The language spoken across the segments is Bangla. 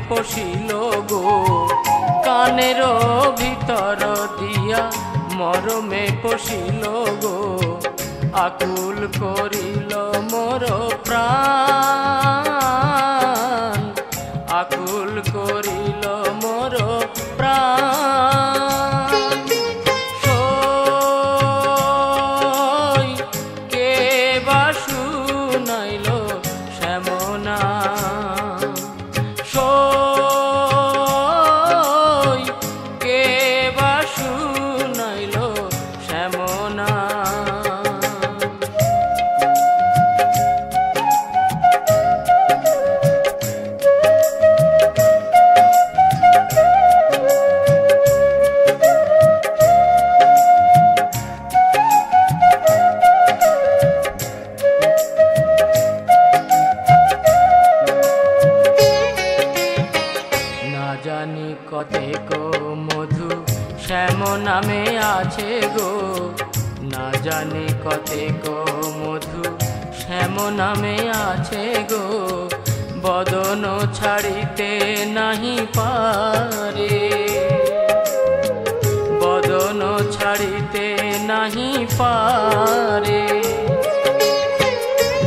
পশিল গো, কানের ভিতর দিয়া মরমে পশিল গো, আকুল করিল মোর প্রাণ, আকুল করিল মোর প্রাণ। সই কে বা শুনাইল শ্যামনা, সই কে বা শুনাইল শ্যামনা। জানি কতেক মধু শ্যাম নামে আছে গো, না জানি কতেক মধু শ্যাম নামে আছে গো, বদন ছাড়িতে নাহি পারে, বদন ছাড়িতে নাহি পারে।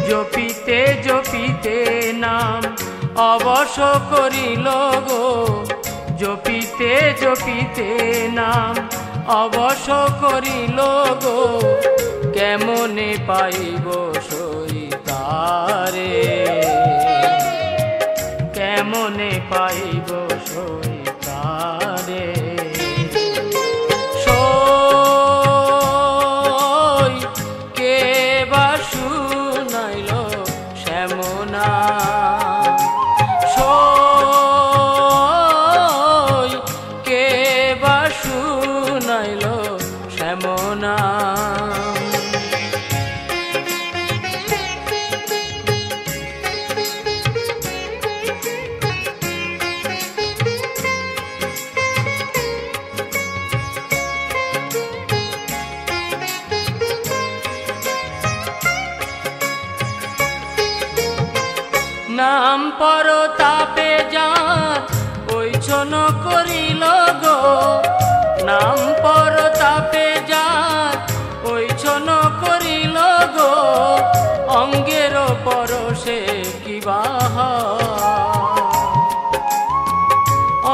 জপিতে জপিতে নাম অবশ করিল গো, জপিতে জপিতে নাম অবশ করিল গো, কেমনে পাইব সই তারে, কেমনে পাইব সই তারে। সই কে বা শুনাইল শ্যামনা, সই কে বা শুনাইল শ্যামনা। নাম পর তাপে যাত ওই ছন করিল গো, নাম পর তাপে যাত ওই ছন করিল গো, অঙ্গের পরশে কিবা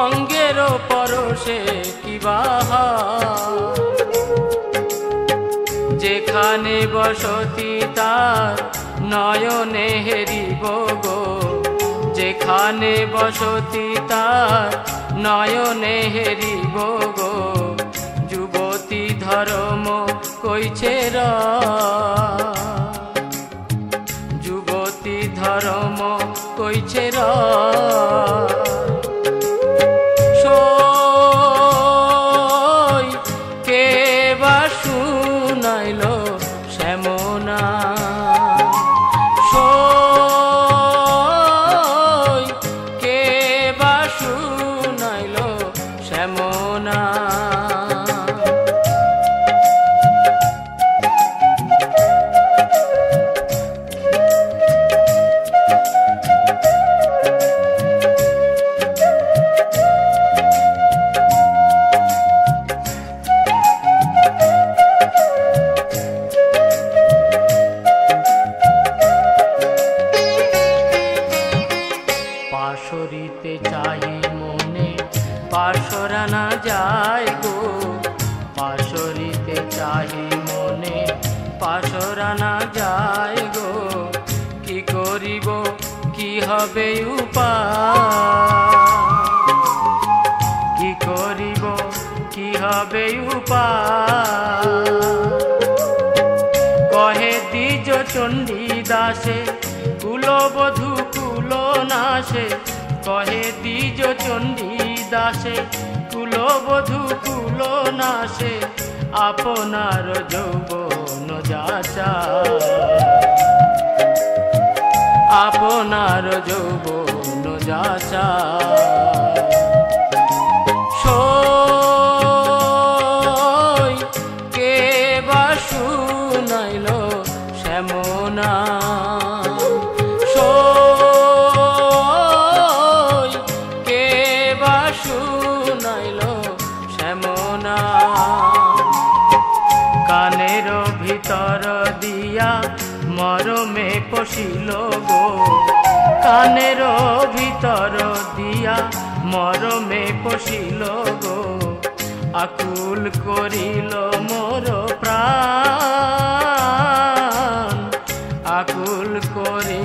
অঙ্গের পরশে কিবা, যেখানে বসতি তার নয়নে হেরিব গো, যেখানে বসতি তার নয়নে হেরিব গো, যুবতী ধর্ম কইছে যুবতী ধর্ম কইছে সই কে বা শুনাইল শ্যামনা, সই কে বা শুনাইল শ্যামনা। পাশরিতে চাহি মনে পাশরা না যায় গো, পাশরিতে চাহি মনে পাশরা না যায় গো, কি করিব কি হবে উপায়, কি করিব কি হবে উপায়। কহে দ্বিজ চণ্ডী দাসে কুলবধূ কুল নাশে, কহে দ্বিজ চণ্ডী দাসে কুলবধূ কুল নাশে, আপনার যৌবন যাচা, আপনার যৌবন যাচা। সই কে বা শুনাইল শ্যামনা, সই কে মরমে পশিল গো, কানের ভিতর দিয়া মরমে পশিল গো, আকুল করিল মোর প্রাণ, আকুল করিল